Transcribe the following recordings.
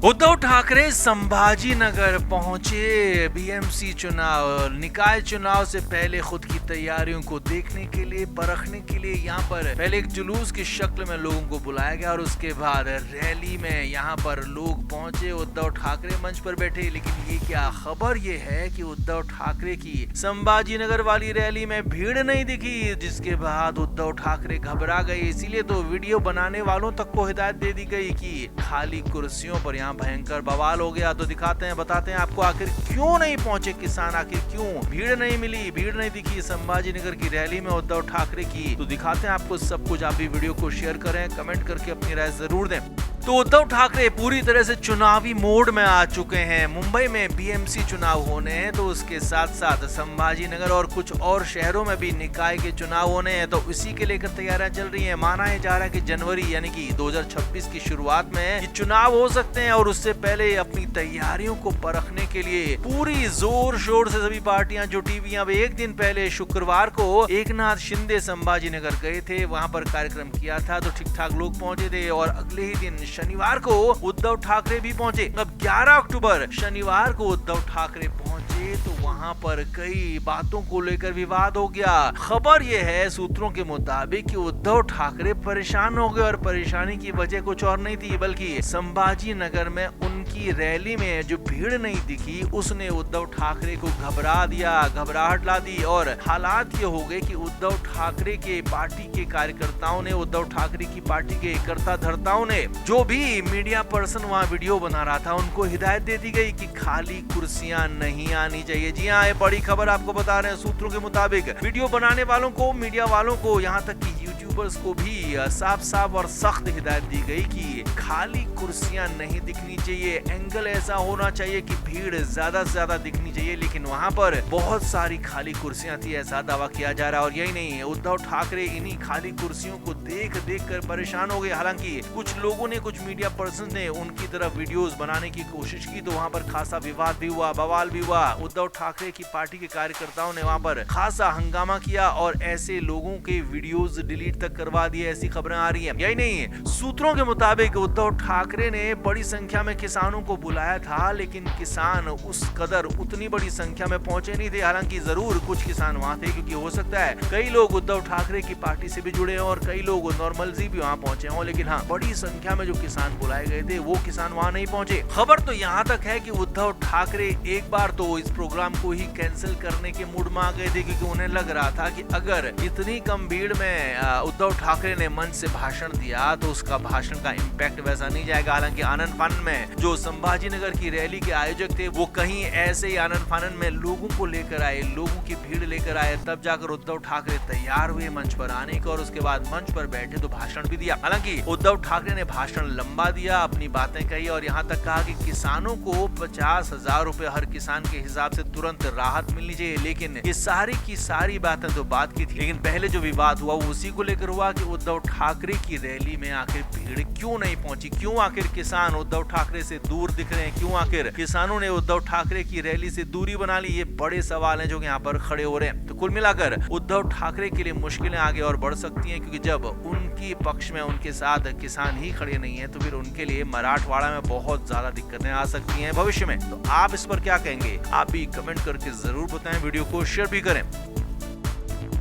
उद्धव ठाकरे संभाजीनगर पहुंचे। बीएमसी चुनाव, निकाय चुनाव से पहले खुद की तैयारियों को देखने के लिए, परखने के लिए यहाँ पर पहले एक जुलूस की शक्ल में लोगों को बुलाया गया और उसके बाद रैली में यहाँ पर लोग पहुंचे। उद्धव ठाकरे मंच पर बैठे, लेकिन ये क्या खबर ये है कि उद्धव ठाकरे की संभाजीनगर वाली रैली में भीड़ नहीं दिखी, जिसके बाद उद्धव ठाकरे घबरा गए। इसीलिए तो वीडियो बनाने वालों तक को हिदायत दे दी गई कि खाली कुर्सियों पर यहाँ भयंकर बवाल हो गया। तो दिखाते हैं, बताते हैं आपको आखिर क्यों नहीं पहुंचे किसान, आखिर क्यों भीड़ नहीं मिली, भीड़ नहीं दिखी संभाजीनगर की रैली में उद्धव ठाकरे की। तो दिखाते हैं आपको सब कुछ। आप भी वीडियो को शेयर करें, कमेंट करके अपनी राय जरूर दें। तो उद्धव ठाकरे पूरी तरह से चुनावी मोड में आ चुके हैं। मुंबई में बीएमसी चुनाव होने हैं, तो उसके साथ साथ संभाजीनगर और कुछ और शहरों में भी निकाय के चुनाव होने हैं, तो इसी के लेकर तैयारियां चल रही हैं। माना जा रहा है कि जनवरी यानी कि 2026 की शुरुआत में ये चुनाव हो सकते हैं और उससे पहले अपनी तैयारियों को परखने के लिए पूरी जोर शोर से सभी पार्टियां जुटी हुई हैं। अब एक दिन पहले शुक्रवार को एकनाथ शिंदे संभाजीनगर गए थे, वहां पर कार्यक्रम किया था, तो ठीक ठाक लोग पहुंचे थे। और अगले ही दिन शनिवार को उद्धव ठाकरे भी पहुंचे। अब 11 अक्टूबर शनिवार को उद्धव ठाकरे पहुंचे, तो वहां पर कई बातों को लेकर विवाद हो गया। खबर यह है सूत्रों के मुताबिक कि उद्धव ठाकरे परेशान हो गए और परेशानी की वजह कुछ और नहीं थी, बल्कि संभाजीनगर में उनकी रैली में जो भीड़ नहीं दिखी उसने उद्धव ठाकरे को घबरा दिया, घबराहट ला दी। और हालात ये हो गए कि उद्धव ठाकरे के पार्टी के कार्यकर्ताओं ने, उद्धव ठाकरे की पार्टी के कर्ता धर्ताओं ने, जो भी मीडिया पर्सन वहाँ वीडियो बना रहा था, उनको हिदायत दे दी गई कि खाली कुर्सियां नहीं आनी चाहिए। जी हाँ, ये बड़ी खबर आपको बता रहे हैं सूत्रों के मुताबिक। वीडियो बनाने वालों को, मीडिया वालों को, यहाँ तक कि यूट्यूबर्स को भी साफ साफ और सख्त हिदायत दी गई कि खाली कुर्सियां नहीं दिखनी चाहिए। एंगल ऐसा होना चाहिए कि भीड़ ज्यादा से ज्यादा दिखनी चाहिए, लेकिन वहां पर बहुत सारी खाली कुर्सियां थी, ऐसा दावा किया जा रहा है। और यही नहीं, उद्धव ठाकरे इन्हीं खाली कुर्सियों को देख देख कर परेशान हो गए। हालांकि कुछ लोगों ने, कुछ मीडिया पर्सन ने उनकी तरफ वीडियोस बनाने की कोशिश की, तो वहां पर खासा विवाद भी हुआ, बवाल भी हुआ। उद्धव ठाकरे की पार्टी के कार्यकर्ताओं ने वहां पर खासा हंगामा किया और ऐसे लोगों के वीडियोस डिलीट तक करवा दिए, ऐसी खबरें आ रही हैं। यही नहीं, सूत्रों के मुताबिक उद्धव ठाकरे ने बड़ी संख्या में किसानों को बुलाया था, लेकिन किसान उस कदर उतनी बड़ी संख्या में पहुंचे नहीं थे। हालांकि जरूर कुछ किसान वहां थे, क्योंकि हो सकता है कई लोग उद्धव ठाकरे की पार्टी से भी जुड़े हों और कई लोग नॉर्मल जी भी वहां पहुंचे हों, लेकिन हाँ, बड़ी संख्या में जो किसान बुलाए गए थे वो किसान वहां नहीं पहुंचे। खबर तो यहाँ तक है कि उद्धव ठाकरे एक बार तो इस प्रोग्राम को ही कैंसिल करने के मूड में आ गए थे, क्योंकि उन्हें लग रहा था कि अगर इतनी कम भीड़ में उद्धव ठाकरे ने मंच से भाषण दिया तो उसका भाषण का इम्पैक्ट वैसा नहीं जाएगा। हालांकि आनंद फानन में जो संभाजीनगर की रैली के आयोजक थे, वो कहीं ऐसे ही आनंद फानन में लोगों को लेकर आए, लोगों की भीड़ लेकर आए, तब जाकर उद्धव ठाकरे तैयार हुए मंच पर आने को, और उसके बाद मंच पर बैठे तो भाषण भी दिया। हालांकि उद्धव ठाकरे ने भाषण लंबा दिया, अपनी बातें कही और यहाँ तक कहा कि किसानों को 50,000 रुपए हर किसान के हिसाब से तुरंत राहत मिलनी चाहिए। लेकिन ये सारी की सारी बातें तो बात की थी, लेकिन पहले जो विवाद हुआ वो उसी को लेकर हुआ कि उद्धव ठाकरे की रैली में आखिर भीड़ क्यों नहीं पहुंची, क्यों आखिर किसान उद्धव ठाकरे से दूर दिख रहे हैं, क्यों आखिर किसानों ने उद्धव ठाकरे की रैली से दूरी बना ली। ये बड़े सवाल हैं जो यहाँ पर खड़े हो रहे हैं। तो कुल मिलाकर उद्धव ठाकरे के लिए मुश्किलें आगे और बढ़ सकती हैं, क्योंकि जब उनकी पक्ष में, उनके साथ किसान ही खड़े नहीं है, तो फिर उनके लिए मराठवाड़ा में बहुत ज्यादा दिक्कतें आ सकती हैं भविष्य में। तो आप इस पर क्या कहेंगे, आप भी कमेंट करके जरूर बताएं, वीडियो को शेयर भी करें।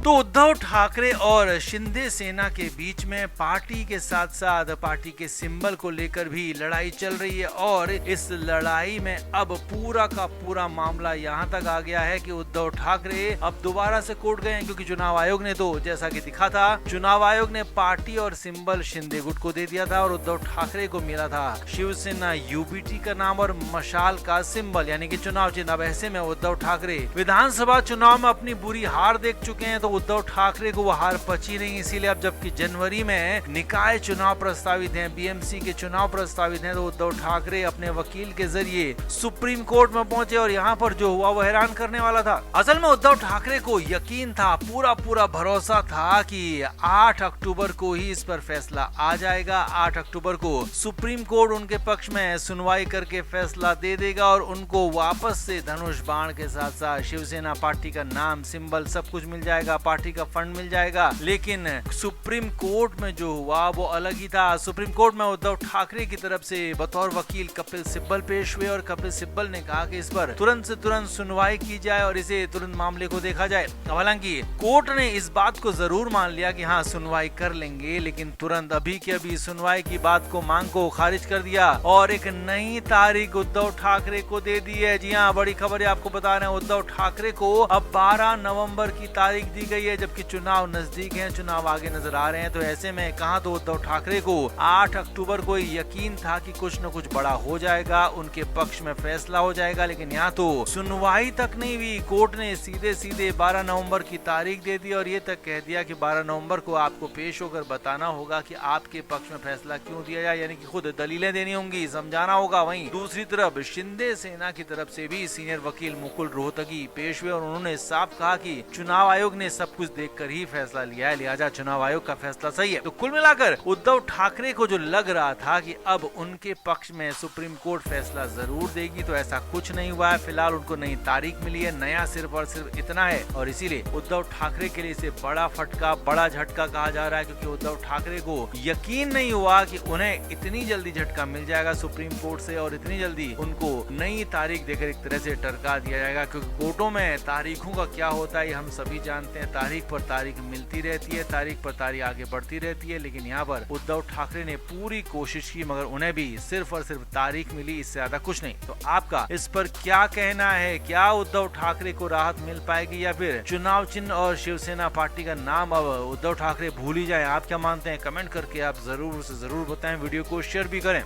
तो उद्धव ठाकरे और शिंदे सेना के बीच में पार्टी के साथ साथ पार्टी के सिंबल को लेकर भी लड़ाई चल रही है, और इस लड़ाई में अब पूरा का पूरा मामला यहाँ तक आ गया है कि उद्धव ठाकरे अब दोबारा से कोर्ट गए हैं, क्योंकि चुनाव आयोग ने तो जैसा कि दिखा था, चुनाव आयोग ने पार्टी और सिंबल शिंदे गुट को दे दिया था और उद्धव ठाकरे को मिला था शिवसेना यूबीटी का नाम और मशाल का सिंबल यानी कि चुनाव चिन्ह। अब ऐसे में उद्धव ठाकरे विधानसभा चुनाव में अपनी बुरी हार देख चुके हैं, तो उद्धव ठाकरे को वो हार पची नहीं। इसीलिए अब जबकि जनवरी में निकाय चुनाव प्रस्तावित हैं, बीएमसी के चुनाव प्रस्तावित हैं, तो उद्धव ठाकरे अपने वकील के जरिए सुप्रीम कोर्ट में पहुंचे और यहाँ पर जो हुआ वो हैरान करने वाला था। असल में उद्धव ठाकरे को यकीन था, पूरा पूरा भरोसा था कि 8 अक्टूबर को ही इस पर फैसला आ जाएगा। 8 अक्टूबर को सुप्रीम कोर्ट उनके पक्ष में सुनवाई करके फैसला दे देगा और उनको वापस से धनुष बाण के साथ साथ शिवसेना पार्टी का नाम, सिंबल सब कुछ मिल जाएगा। पार्टी का फंड मिल जाएगा। लेकिन सुप्रीम कोर्ट में जो हुआ वो अलग ही था। सुप्रीम कोर्ट में उद्धव ठाकरे की तरफ से बतौर वकील कपिल सिब्बल पेश हुए और कपिल सिब्बल ने कहा कि इस पर तुरंत से तुरंत सुनवाई की जाए और इसे तुरंत मामले को देखा जाए। हालांकि कोर्ट ने इस बात को जरूर मान लिया कि हाँ सुनवाई कर लेंगे, लेकिन तुरंत अभी के अभी सुनवाई की बात को मांग को खारिज कर दिया और एक नई तारीख उद्धव ठाकरे को दे दी है। जी हाँ, बड़ी खबर है, आपको बता रहे हैं उद्धव ठाकरे को अब 12 नवंबर की तारीख दी गई है, जबकि चुनाव नजदीक है, चुनाव आगे नजर आ रहे हैं। तो ऐसे में कहा तो उद्धव ठाकरे को 8 अक्टूबर को यकीन था कि कुछ न कुछ बड़ा हो जाएगा, उनके पक्ष में फैसला हो जाएगा, लेकिन यहाँ तो सुनवाई तक नहीं हुई। कोर्ट ने सीधे सीधे 12 नवंबर की तारीख दे दी और ये तक कह दिया कि 12 नवंबर को आपको पेश होकर बताना होगा कि आपके पक्ष में फैसला क्यों दिया जाए, यानी कि खुद दलीलें देनी होंगी, समझाना होगा। वहीं दूसरी तरफ शिंदे सेना की तरफ से भी सीनियर वकील मुकुल रोहतगी पेश हुए और उन्होंने साफ कहा कि चुनाव आयोग ने सब कुछ देखकर ही फैसला लिया है, लिहाजा चुनाव आयोग का फैसला सही है। तो कुल मिलाकर उद्धव ठाकरे को जो लग रहा था कि अब उनके पक्ष में सुप्रीम कोर्ट फैसला जरूर देगी, तो ऐसा कुछ नहीं हुआ है। फिलहाल उनको नई तारीख मिली है, नया सिर्फ और सिर्फ इतना है और इसीलिए उद्धव ठाकरे के लिए इसे बड़ा फटका, बड़ा झटका कहा जा रहा है, क्योंकि उद्धव ठाकरे को यकीन नहीं हुआ कि उन्हें इतनी जल्दी झटका मिल जाएगा सुप्रीम कोर्ट से और इतनी जल्दी उनको नई तारीख देकर एक तरह से टरका दिया जाएगा। क्योंकि कोर्टों में तारीखों का क्या होता है हम सभी जानते हैं, तारीख पर तारीख मिलती रहती है, तारीख पर तारीख आगे बढ़ती रहती है, लेकिन यहाँ पर उद्धव ठाकरे ने पूरी कोशिश की मगर उन्हें भी सिर्फ और सिर्फ तारीख मिली, इससे ज्यादा कुछ नहीं। तो आपका इस पर क्या कहना है? क्या उद्धव ठाकरे को राहत मिल पाएगी या फिर चुनाव चिन्ह और शिवसेना पार्टी का नाम अब उद्धव ठाकरे भूल ही जाए? आप क्या मानते हैं? कमेंट करके आप जरूर से जरूर बताएं, वीडियो को शेयर भी करें।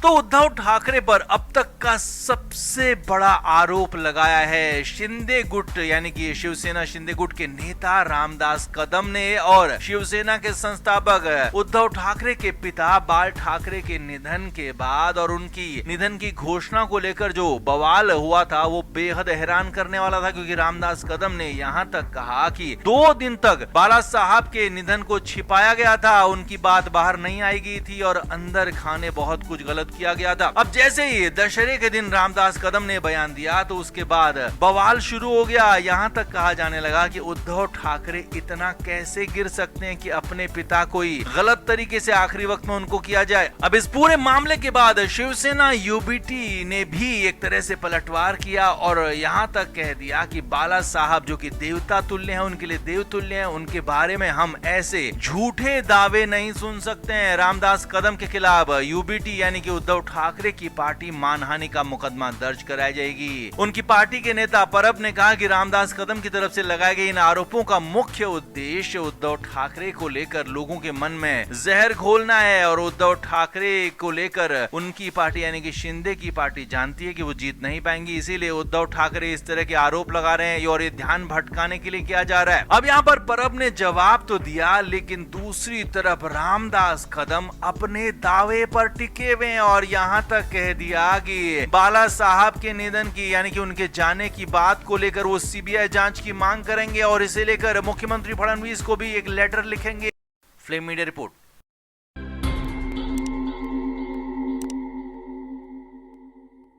तो उद्धव ठाकरे पर अब तक का सबसे बड़ा आरोप लगाया है शिंदे गुट यानी कि शिवसेना शिंदे गुट के नेता रामदास कदम ने और शिवसेना के संस्थापक उद्धव ठाकरे के पिता बाल ठाकरे के निधन के बाद और उनकी निधन की घोषणा को लेकर जो बवाल हुआ था वो बेहद हैरान करने वाला था, क्योंकि रामदास कदम ने यहाँ तक कहा कि 2 दिन तक बाला साहब के निधन को छिपाया गया था, उनकी बात बाहर नहीं आई गई थी और अंदर खाने बहुत कुछ गलत किया गया था। अब जैसे ही दशहरे के दिन रामदास कदम ने बयान दिया तो उसके बाद बवाल शुरू हो गया। यहाँ तक कहा जाने लगा कि उद्धव ठाकरे इतना कैसे गिर सकते हैं कि अपने पिता को ही गलत तरीके से आखिरी वक्त में उनको किया जाए। अब इस पूरे मामले के बाद शिवसेना यूबीटी ने भी एक तरह से पलटवार किया और यहाँ तक कह दिया कि बाला साहब जो कि देवता तुल्य हैं, उनके लिए देव तुल्य हैं, उनके बारे में हम ऐसे झूठे दावे नहीं सुन सकते हैं। रामदास कदम के खिलाफ यूबीटी यानी कि उद्धव ठाकरे की पार्टी मानहानि का मुकदमा दर्ज कराई जाएगी। उनकी पार्टी के नेता परब ने कहा कि रामदास कदम की तरफ से लगाए गए इन आरोपों का मुख्य उद्देश्य उद्धव ठाकरे को लेकर लोगों के मन में जहर घोलना है और उद्धव ठाकरे को लेकर उनकी पार्टी यानी कि शिंदे की पार्टी जानती है कि वो जीत नहीं पाएंगी, इसीलिए उद्धव ठाकरे इस तरह के आरोप लगा रहे हैं और ये ध्यान भटकाने के लिए किया जा रहा है। अब यहाँ पर परब ने जवाब तो दिया, लेकिन दूसरी तरफ रामदास कदम अपने दावे पर टिके हुए हैं और यहाँ तक कह दिया कि बाला साहब के निधन की यानी कि उनके जाने की बात को लेकर वो सीबीआई जांच की मांग करेंगे और इसे लेकर मुख्यमंत्री फडणवीस को भी एक लेटर लिखेंगे। Flame media report.